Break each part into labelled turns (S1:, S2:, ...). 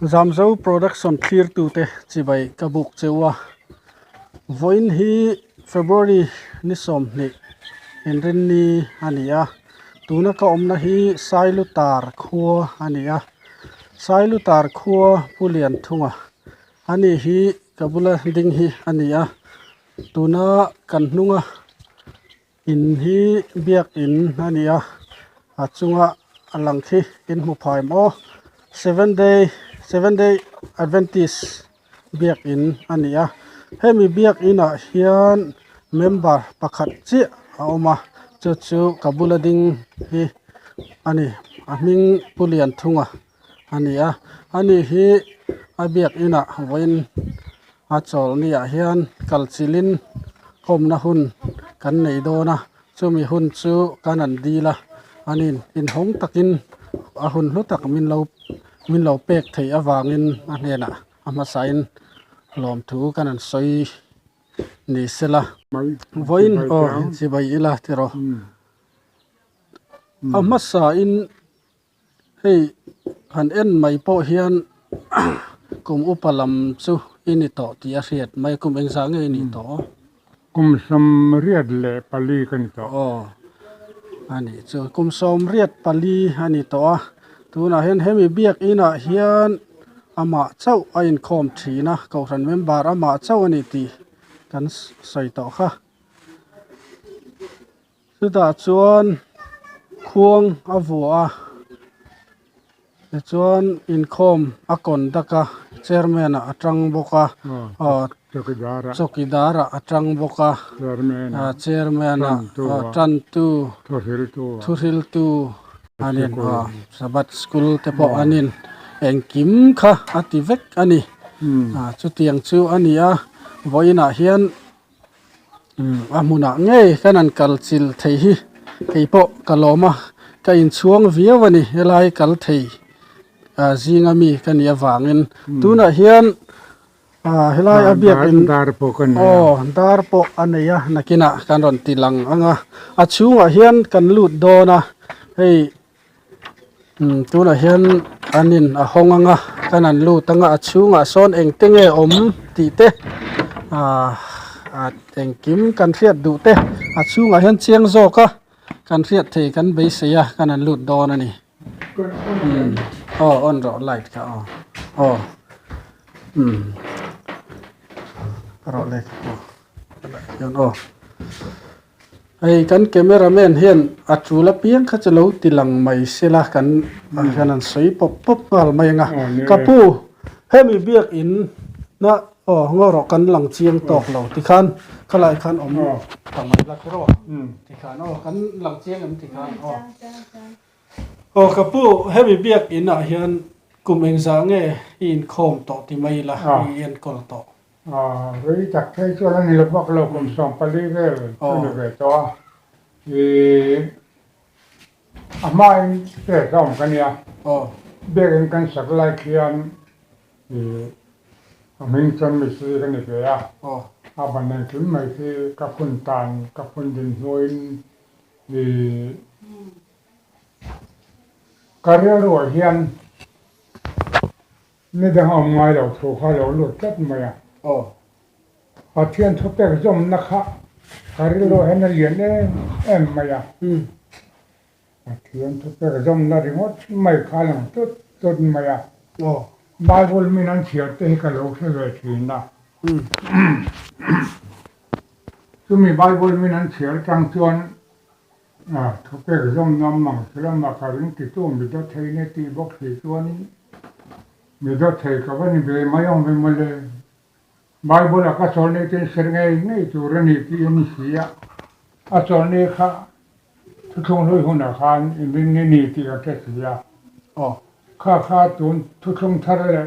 S1: Zamzo production clear tu te chibai kabuk chewa voin hi February ni som ni enrin ni ania tuna ka omna hi sailutar khuwa ania sailutar khuwa pulian thunga ani hi kabula ding hi ania tuna kan hnunga in hi biak in ania achunga alangthi in mu phai mo 7 day Adventist biak in ania hemi biak ina hian member pakhat chi a oma chu kabula ding hi ani aming pulian thunga ania ani hi abiak ina voin achol ni a hian kalchilin homna hun kan nei dona chumi hun chu kanan dila anin in hong takin a hun hlu tak min lo pek thei awangin a hnena ama sain lom thu kanan soi ni sela voin o chibai ila tiro amasa in hei han en mai po hian kum upalam chu ini to ti a riat mai kum engsa nge ni to
S2: kum som riat le pali kan to
S1: ani chu kum som riat pali ani to tuna hen hemi biak ina hian ama chau a in khom thina ko ran member ama chau ani ti kan sai to kha chuda chuan khuang avua chuan in khom akon daka chairman atang boka chokidara atang boka chairman tantu thuril tu anin sabat school te po anin engkim kha ativek ani chu tiang chu ania voina hian amuna nge kanan kalchil thei hi keipo kaloma ka in chuang viawani helai kal thei zingami kania wangin tuna hian helai abiak in dar po aneya nakina kanron tilang anga achunga hian kan lut dona hei tuna hian anin a honganga kanan lutanga achunga son engtenge om ti te engkim kan riat du te achunga hian chiang zoka kan riat thei kan beiseya kanan lut dona ni on ro light ka ro le yon ai kan cameraman hian atula piang kha chalo tilang mai sela kan kanan soi pop ngal mai nga kapu hemi biak in na ngoro kan lang chiang tok lo ti khan khalai khan om tamai la kro ti khan kan lang chiang am ti khan kapu hemi biak in a hian kum engza nge in khom to ti mai la yen kol to
S2: với chặt thấy cho nó nhiều bọc lâu cũng xong pali về về cho thì mai để xong cái này biết cái sắc lại khian thì mình chân mình sử cái này về bạn này chúng mày thì các phần tàn các phần đình thôi thì cái rồi hiền nên để họ ngoài đầu số khai đầu lột chất mày thiên thúc bèo dòng nắc hạ cái rồi hen liền em mày thiên thúc bèo dòng là riêng mày khai lòng tốt mày Bible mình ăn chiết thì cái lỗ sẽ về chuyện đó chúng mình Bible mình ăn chiết trang chuyên thúc bèo dòng nằm mỏng chứ là mà cái cái chỗ mình đã thấy này thì bốc thì chuyên mình đã thấy cái vấn đề mấy ông về mà Bible ka solne tin serngai nei turani ti ni sia a solne kha thung loi huna khan in ni ti ka sia kha tun thung thare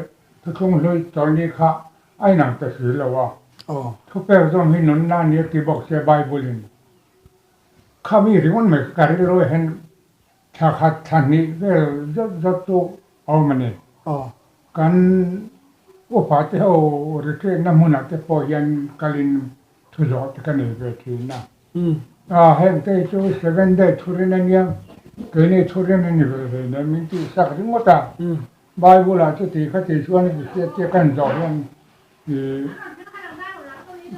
S2: thung loi solne kha ai nang ta si lawa thu pe zom hin non na ni ti bok se Bible in kha mi ringon me ka ri ro hen tha kha thani vel zat to au mane kan phát theo cái năm hôm nào cái phổ yên kalin thu dọn cái này về thì na hem cái chỗ 7 day thu lên nha cái này thôi nên như vậy nên mình chỉ xác định một ta Bible là cho thì các thầy chuan thì sẽ cần rõ hơn thì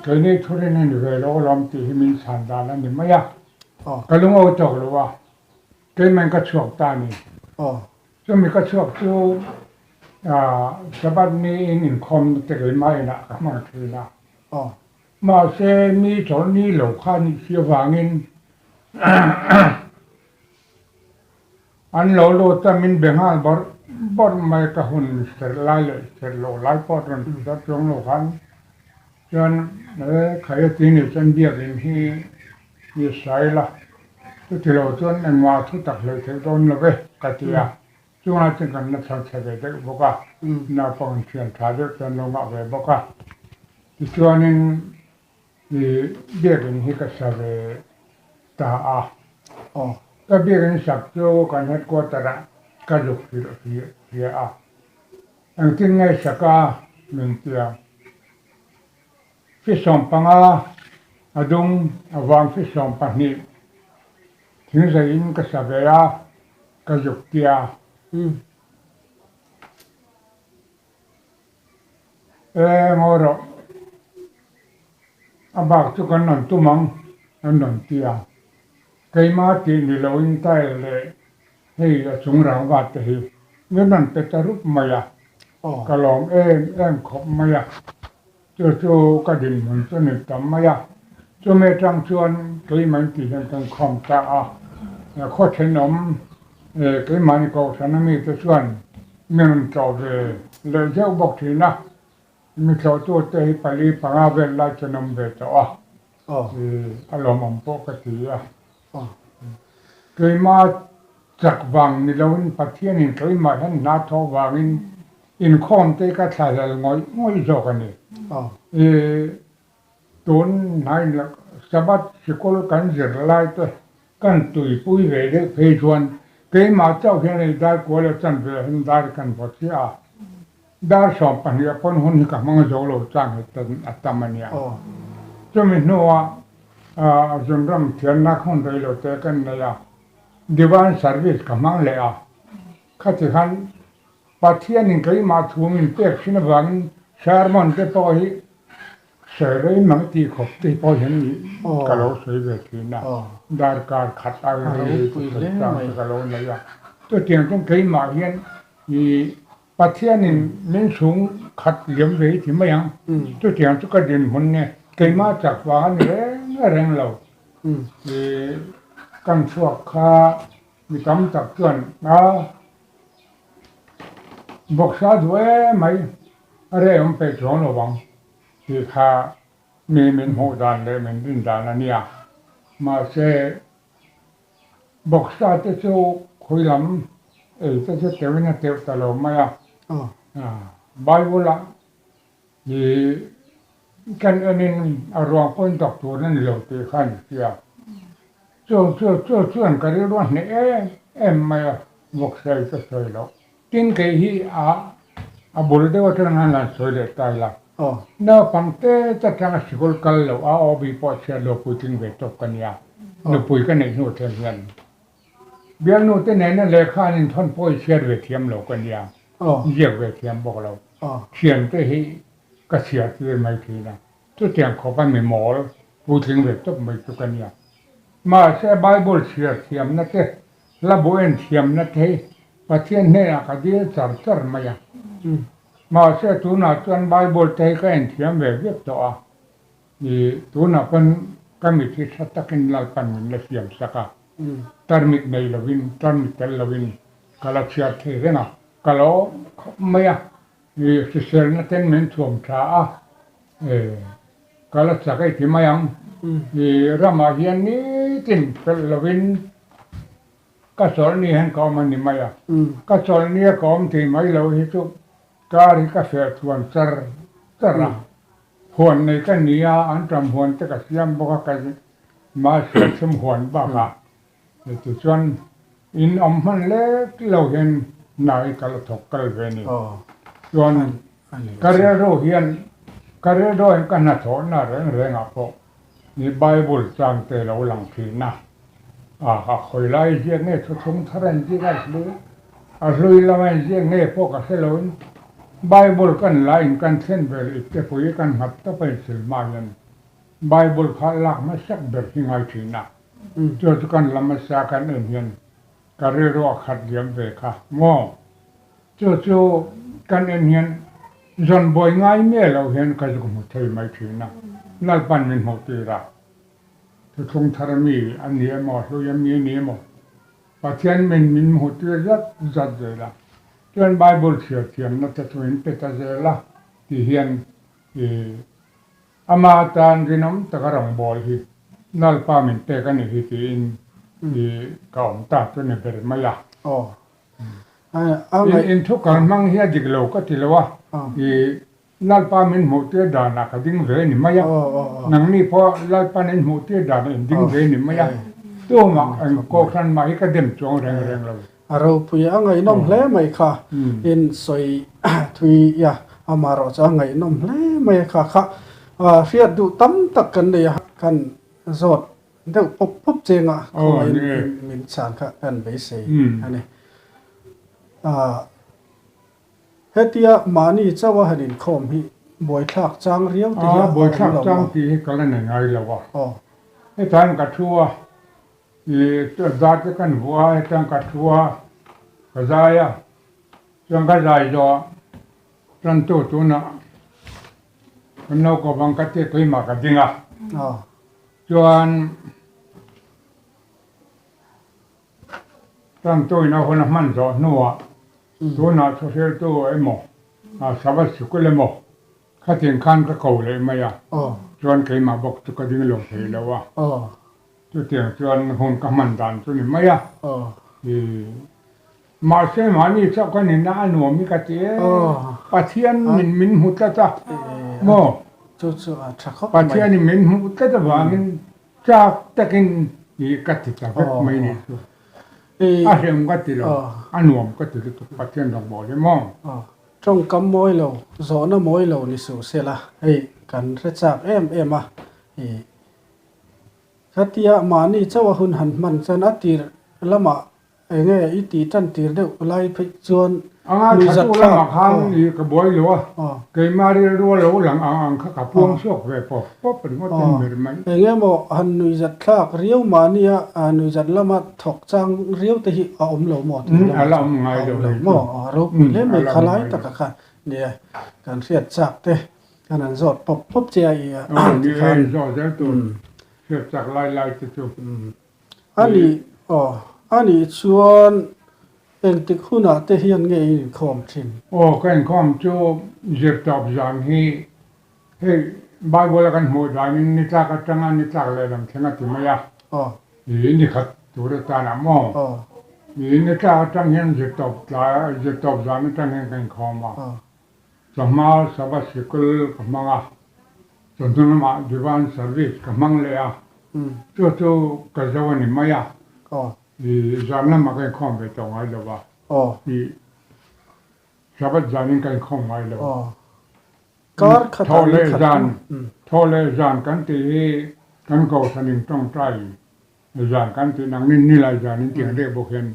S2: cái này thôi nên như vậy đó làm thì mình sản ra là những mấy à cái lúc ông chọn rồi à cái mình có chuộc ta này cho mình có chuộc cho các bạn này in com thì cái máy là các bạn thì là mà sẽ mi chỗ này lâu khăn sẽ vàng in anh lâu lâu ta mình bèn hàng bor mai ka hun ser lo lai pot ron ta trong lo khan chân khai tin ni chân bia rin hi sai la tu ti lo chân anh ma thu tak le the don lo ve ka ti ya chung na chen kan na thang che ve de bo ka na pong chen tha de chân lo ma ve bo ka ti chuan in ni bia rin hi ka sa ve ta a ta bia rin sak chu kan het ko ta ra ka luk phía anh tin ngay saka mình tia phía sông panga adung avang phía sông pani thính giờ in cái sa về cái dục tia ngoro abak tu kan non tu mang non tia cái mà tiền thì lâu in tay le hei chung rang wat te hi ngan pe ta rup maya ka long em khop maya chu ka din mun chu ni tam maya chu me tang chuan cái man ti han kan khom ta kho chen nom cái man ko san mi te chuan men chau ve le jau bok thi na mi chau tu te hi pali panga ve la chenom ve to alom am po ka ti cái mà chắc vàng ni lâu in phát hiện in cái mà hắn nát thọ vàng in khom tới cái thay là ngồi rồi cái này tốn này là sabat chỉ có cái gì lại thôi cái tuổi bụi về đấy phê chuẩn cái mà cháu hiện nay đại của là chân về hiện đại cái vật gì đã sống bằng cái con hôn cái mang dấu lâu trang hết tận atamania cho mình nói dùng ram thiền nát không đầy lâu tới cái này Divan service kamang le khati khan pathian in kai ma thum in pek sin wang sharman te po hi serei mang ti khop te po hen kalo sei ve thi na dar kar khat a tu ta kalo na ya to tiang tong kai ma hian ni pathian in min sung khat liam ve thi ma yang to tiang chu ka din hun ne kai ma chak wa ni reng lo căn chuộc kha mi tam tak chuan bok sa duai mai are om pe chon lo wang ti kha mi min ho dan le min din dan ania ma se bok sa te chu khoi lam te se te na te ta lo ma ya Bible la ni kan anin arwang pon tok tu nan lo te khan ya chuan cái đó này em mà một sợi cho sợi đó tin cái hi bồ đề vào trong là sợi để tay là nó bằng thế chắc chắn là school cal lo bị bỏ xe lo phụ tin về top cái nhà nó phụ cái này nó thêm nhận biếng nó thế này nó lệ khai nên thon phụ xe về thiêm lo cái nhà nhiều về thiêm bỏ lo thiêm thế hi cái xe thì mấy thì là tôi thiêm khó khăn mình mỏ phụ tin về top mấy cái nhà mà sẽ Bible chia thiam na te la boen thiam na te pathian ne ka dia char maya mà sẽ tu na chuan Bible te ka en thiam ve viet to ni tu na pan ka mi thi satakin lal pan min la thiam saka tarmik nei lovin tarmik tel lovin kala chia the rena kalo maya ni se ser na ten men thom tha kala chakai thi mayang ni rama hian ni tin pel lovin ka sol ni han ko man ni maya ka sol ni ko thì mai lo hi chu ka ri ka fe thuan char huan nei ka nia an tram huan te ka siam bo ka ma se sum huan ba ka tu chuan in man le lo hian nai ka lo thok kal ve ni chuan ka re ro hian ka re ro ka na tho na reng a po ni Bible chang te lo lang thi na คอยไล่เจียงเนี่ยทุ่งทะเลจีกันเลยลุยละไม่เจียงเนี่ยพวกเสลนไบเบิลกันไล่กันเส้นเบลอีกแต่ปุยกันหัดต้องเป็นสิลมายันไบเบิลขาลักมาสักเบลที่ไงทีน่ะจนกันละมาสักกันเอื่นก็เรียกว่าขัดเยี่ยมเวค่ะโม่จู่กันเอื่นจนบ่อยง่ายเมื่อเราเห็นก็จะมุดเทไม่ทีน่ะนั่นปันเป็นหัวตีระทุ่งทะเลมีอันนี้หมดเรายังมีนี้หมดประเทศมันหัวตีระจัดเลยละจนไบเบิลเขียนนักทวินเป็นตาเจละที่เห็นอามาตานกินน้ำตะกรังบอลที่นั่นป้ามันเตะกันนี่ที่เก่าตาจนเนี่ยเป็นไม่ละ
S1: อ๋อ
S2: อินทุกการมั่งเฮียจิกโลก็ติละวะนั่นป้ามันหัวตีดานักดิ้งเรนี่ไม่ยะนังนี่พอนั่นป้ามันหัวตีดานักดิ้งเรนี่ไม่ยะตัวมังก็ครันมาให้ก็เดิมจงแรงเลย
S1: เราพูดยังไงน้องเล่ไม่ค่ะอินสวยทวียาอามาเราจะไงน้องเล่ไม่ค่ะเรียดดูตั้มตักกันเลยกันสดเดี๋ยวปุ๊บเจงอ่ะคนมินสานค่ะกันไปเสียอันนี้เฮติยามานี่เจ้าว่าหินคมฮีบอยทักจางเรียวที่
S2: บอยทักจางที่ก็เลยไงแล้ววะให้ทานกัดชัวตัวดาจะกันหัวให้ทานกัดชัวกระจายจนกระจายจ่อจนตัวน่ะคนเราก็บังคับที่คุยมากันจริงอ่ะจนตั้งตัวน่ะคนละมันจ่อนัวตัวน่ะโซเชียลตัวไอ้หมอสวัสดิ์สุขเลยหมอข้าเทียงคันก็เก่าเลยไม่อะจนเคยมาบอกตัวก็ดิ้งลงไปแล้วว่าตัวเตียงจนคนกำมันดันตัวนี้ไม่อะมาเส้นมานี่สักคนนี่น่าหนุ่มมีกระเจี๊ยปะเทียนมินหุตจ้ะโม่ปะเทียนนี่มินหุตจ้ะว่ามันจากตะกินอีกระติดจ้ะไม่นี่อาเรื่องก็ติดแล้วอันหนุ่มก็ติดตัวปะเทียนดอกบัวเลยมั่ง
S1: ตรงกำมวยเราโซนมวยเรานี่สูเสียละเฮ้กันเรื่องจากอ่ะคัตยามานี่เจ้าหุ่นหันมันจะนัดตีละมาเงี้ยอีตีจันตีเดียวไล่ไปจวน
S2: ลุยจัดข้าวข้างอีกบอยหลัวเกยมาเรียรัวหลัวหลังข้ากับพวงชกไปพอเป็นว่าเป็นเหมือนไหม
S1: เงี้ยบอกหันลุยจัดข้าวเรียวมานี่ลุยจัดละมาถกจังเรียวแต่ที่อมเหลวหมด
S2: อะไรไงเดี๋ยว
S1: หมอรูปเล่นไม่คล้ายตะกะค่ะเนี่ยการเสียดจักเต้การนั้นสดพบเจียอี
S2: นี่สดแล้วตัวเสียดจักไล่จุด
S1: อันนี้อันนี้ชวนเองติคุณะเทียนเงยคอมชิน
S2: ก็เองคอมจูเจ็บตับจังฮีเฮ้บายบอลกันหมดได้นี่ตากจังนี่ตากเลยลำเทงติมายะนี่ขัดตัวเรตานะมอนี่ตากจังเห็นเจ็บตับจังนี่จังเห็นกันคอมสมัยสบายสกุลกับมังจนถึงมาดิวันเซอร์วิสกับมังเลยจู่กระจายนี่มายะจานนั้นมากันข้องไปตรงไหนหรือวะชาวบ้านจานนี้กันข้องไว้หรือวะทอเลจานกันที่กันเก่าสนิมต้องใจจานกันที่นังนี่ลายจานนี้เกี่ยงเรียบบุกเห็น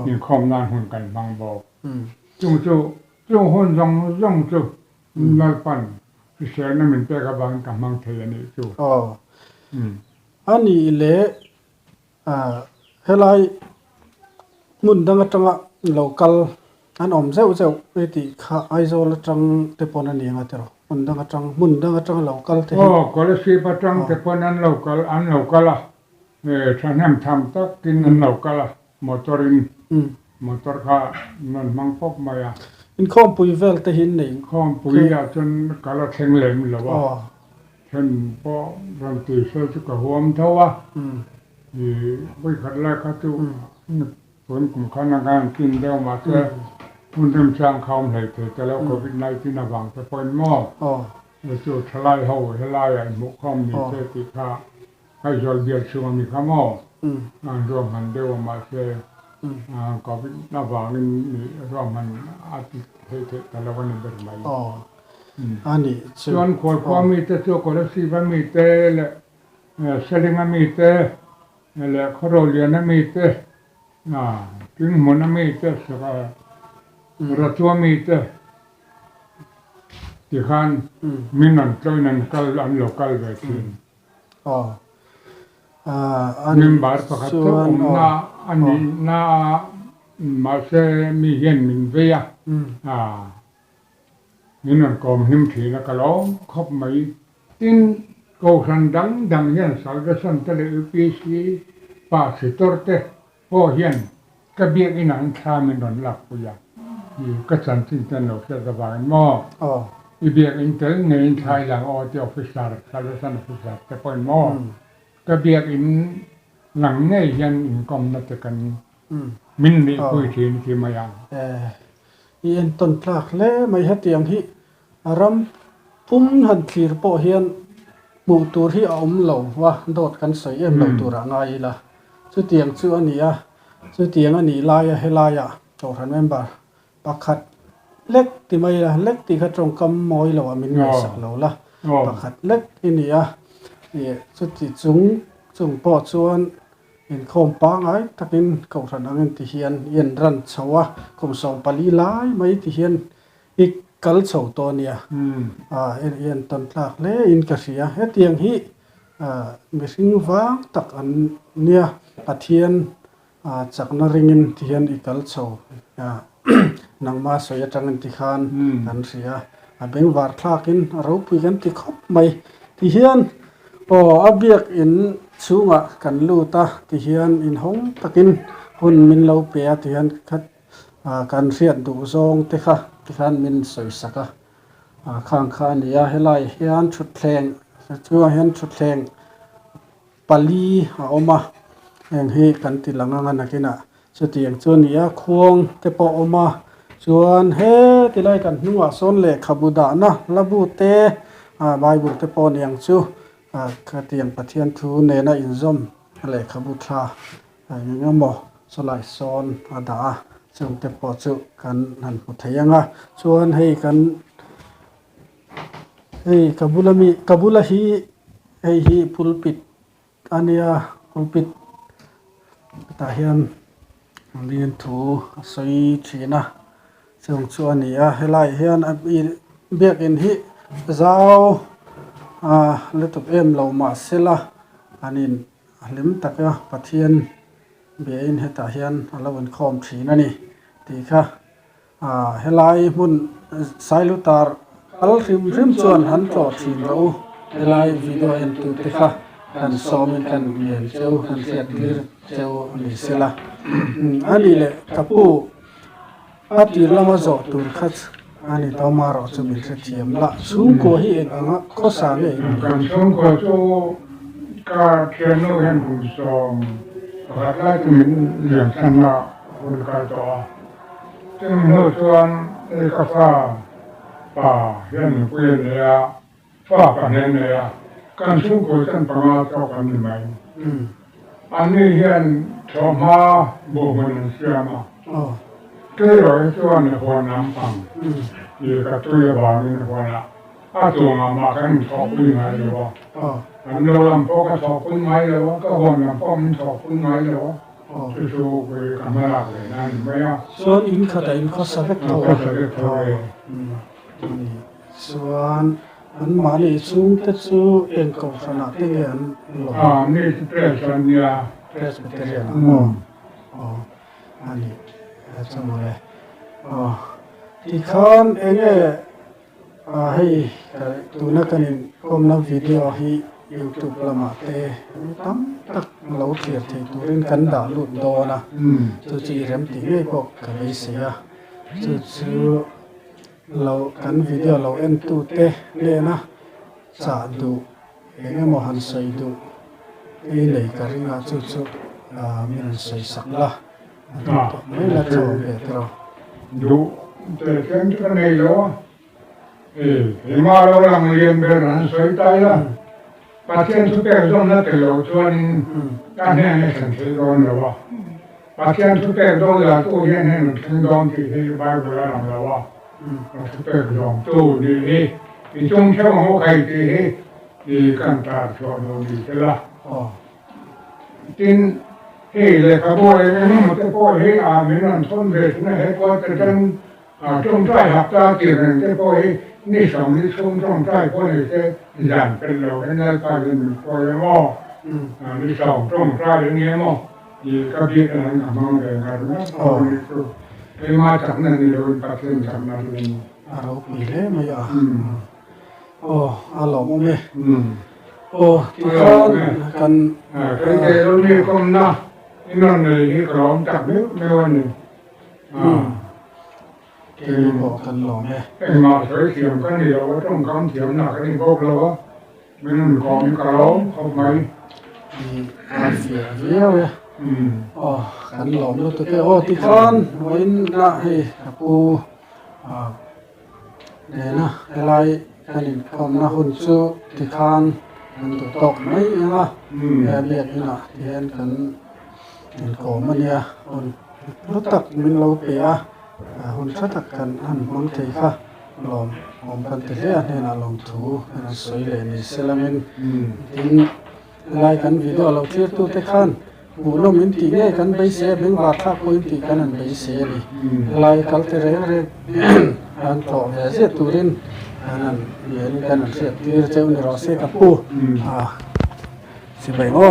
S2: นี่ข้องนานหุ่นกันบางบอกจุ่หุ่นจุ่นัลปันพิเศษนั่นมันเป็นกับบางกับมังเทียนี่จุ่
S1: อันนี้เละเฮลัยมุนดังจังโลคัลอันอมเซลเวทีข้าไอโซลจังเตปอนันยังไงเถอะมุนดังจังโลคัลเถ
S2: อะก็เลยสิปจังเตปอนันโลคัลอันโลคัลฉันทำตักกินอันโลคัลมอเตอร์ข้ามันมังพบมา
S1: อินคอมปุยเวลเตหินนี่
S2: คอมปุยจนกาลเชงเลมหรือว่าฉันพอรันตีเซลจุกหัวมเท่าวะไปขัดแรกขัดตู้ผลกลุ่มข้านักงานกินเดียวมาเจอคุณเริ่มสร้างเขาเหตุแต่แล้วก็วินัยที่นาบังจะเป็นหม้อแล้วจู่ทลายเฮาทลายไอ้หมกข้อมมีเศษติค่าให้ยอดเบียดช่วงมีข้าหม้องานรวมหันเดียวมาเจอก็วินาบังนี่รวมมันอาทิตย์เหตุแต่แล้ววันนี้เป็นไร
S1: อันนี้
S2: ส่วนคนพอมีแต่ตัวคนละสิบมีแต่เสลิงมีแต่ นั่นแหละเขาเราเรียนนั่นมีเต้ถึงหมดนั่นมีเต้สกรัตัวมีเต้ที่ขันมีนั่นตัวนั้นกัลอันโลกัลแบบนี้
S1: อ๋ออัน
S2: มินบาร์ประคัตตัวน่าอันนี้น่ามาเสมีเห็นมินเวียนี่นั่นก็หิมทีแล้วก็ร้องคบไม่ตินก็สันดังเห็นสาวก็สันทะเลอุปีสีป่าสิตรเตพอเห็นก็เบียกินันทามันนอนหลับปุยาก็สันติจันโลกจะบายหม้ออีเบียกินเตงเงินไทยหลังออที่ออฟฟิศสารสารสันออฟฟิศแต่พอหม้อก็เบียกินหลังเนี่ยยังอินกอมนัดกันมินนี่คุยทีนที่มายัง
S1: อีเอ็นต้นพลากเล่ไม่ให้เตียงที่อารมณ์พุ่มหันทีร์โปเฮียนมูตัวที่อมเหลาว่าโดดกันใส่เหลาตัวระไงล่ะชื่อเตียงชื่ออันนี้ชื่อเตียงอันนี้ลายให้ลายโจทันเมมเบอร์ปักขัดเล็กที่ไม่ละเล็กที่เขาตรงกำมอยเรามินไม่สักเราละปักขัดเล็กที่นี่นี่สุดที่จุงปอดส่วนเห็นโคมปังไอ้ทักนินเขาทันอันที่เฮียนเย็นรันชาวะคมสองปลีลายไม่ที่เฮียนอีกกัลโซตัวเนี่ยเอ็นต้นพลากเล่อินกระเสียเฮตียงฮีมีสิ่งว่างตักอันเนี่ยอาเทียนจากนริงินที่เฮียนอีกกัลโซนังมาสวยจังอินติขานกันเสียเบ่งวาร์พลากินเราพูดกันที่คบไม่ที่เฮียนอเบียกอินสูงกันลูตาที่เฮียนอินหงตักินหุ่นมินเลาเปียที่เฮียนคัดการเรียนดูทรงที่ค่ะที่ขันมินสวยสักข้างข้านี่ให้ไล่เฮียนชุดแทงชัวเฮียนชุดแทงปลีออกมาเองให้กันติดหลังงานนักกินสุดที่อย่างชวนนี่ควงเตปออกมาชวนเฮติไล่กันนัวส่วนเล็กขบุดานะระบุเตใบบุตรเตปอนี่อย่างชูกระเตียงปะเทียนทูเนน่าอินซอมเล็กขบุตราอย่างงี้หมอสลายซ้อนดาซึ่งเตปอจุกันนันพุทธยังชวนให้กันให้กบุลาฮีให้ฮีพุลปิดอันนี้พุลปิดตาเฮียนเรียนถูสวยชีนะซึ่งชวนนี้ให้ไล่เฮียนเบียกอินฮีเจ้าเลตุเอ็มเรามาเสละอันนี้ลิมตักปะเทียนเบียนให้ตาเฮียนเราเป็นคอมชีนั่นนี่ดีค่ะให้ไล่มุนสายลุตาร์อัลริมชวนหันจอดทีเราให้ไล่วิดีโอเอ็นตุติค่ะกันซ้อมกันเรียนเจ้ากันเสียดลิร์เจ้าลิเสละอันนี้แหละกับผู้อาทิตย์ละมาจอดตัวคัดอันนี้ต่อมารอจะมีเสียมละสูงกว่าที่เองข้อสามเอง
S2: กันสูงกว่าโจการเขียนโน้ตเห็นผู้สองรัฐไล่จะมีเรื่องสันละคนกันต่อจึงโน้ตส่วนเอกสารป่าเห็นผู้เรียนเนี่ยฟ้ากันเห็นเนี่ยการสูงกว่าฉันประมาณเท่ากันไหมอันนี้เห็นชอบมาบุมันเสียมาเกี่ยวกับส่วนในหัวน้ำฟังอยู่กับตัวบางในหัวน้ำถ้าตัวมากันชอบขึ้นไหมเลยวะอันเราลำพอก็ชอบขึ้นไหมเลยวะก็หัวน้ำพอมันชอบขึ้นไหมเลยวะสู้ๆไปกันไม่รักเลยนั่นไม่อะ
S1: ส่วนอินข้าแต่อินข้อสักตัวส่วนอันมาลีสูงแต่สูงเองก็ขนาดที่เรียน
S2: นี่สเตรสเนี่ย
S1: เทสเตเรียนอันนี้จังเลยที่ข้างเองให้ตัวนักการคอมนักวิดีโอให้ยูทูบละมาเตะตั้มตักเราเทียบที่ตัวเรื่องกันด่าลุดโดนะตัวจีเริ่มตีไม่พอกกันเลยเสียตัวเรากันวิดีโอเราเอ็นตูเตะเนี่ยนะจะดูเองมหันใส่ดูเลยกันเรื่องจุดมีนันใส่สักละไม่ละชอบเด็ดเรา
S2: ดูแต่เช่นกันเลยเหรอมาเราลังเรียนเบอร์นั้นสวยตายละปัจจัยทุกอย่างต้องนัดเราชวนการเนี่ยในสังเกตโดนหรือว่าปัจจัยทุกอย่างต้องเราตู้เย็นให้มันถึงโดนที่ที่ใบโบราณเราว่าทุกอย่างต้องตู้ดีที่จงเชื่อหัวใครที่กันตาชวนเราดีใช่ละ tin he le ka boy ne mo te boy he a me nan thon ve ne he ko te tan trong trai học ta ti ne te boy ni song ni chung trong trai ko ne te yan pen lo ne ka rin ko le mo ni song trong trai ne mo ni ka bi nan ka mo le na na ko ni ko e ma tak nan ni lo pa ken tak na ni
S1: เราปีเลยไม่อ่ะโอ้อาหลอมโอเมโอ้ที่ข้อนกัน
S2: cái đó như con na nó này như còn chặt nước nêu này
S1: เกลีบอกกันหลอมเลย
S2: cái mà sợi thiểm cái điều ở trong con thiểm là cái gốc lúa mình còn cái lúa không mấy
S1: อาเสียเลี้ยวเลยอ๋อกันหลอมด้วยตัวแกโอ้ที่ข้อนไว้ละให้กูเนี่ยนะอะไรกันอีกคำนะหุ่นซูที่ข้านมันตกไม่ละแบบเรียกนี่นะที่เห็นกันเห็นของมันเนี่ยคนรู้ตักมันเราเปียหุ่นชัดกันอันบางทีค่ะลองผมกันเตะเนี่ยนะลองถูนะสวยเลยนี่เซรามินทิ้งลายกันวิดีโอเราเทียบตัวเตะขันหูนมอินทีเนี่ยกันไปเสียเบ่งบาทถ้าคุยอินทีกันนั่นไปเสียนี่ลายคัลเตอร์เรอันต่อเสียตูรินอันนั้นเรียนกันเสียที่เจ้านี่เราเสียกับผู้สิบใบง้อ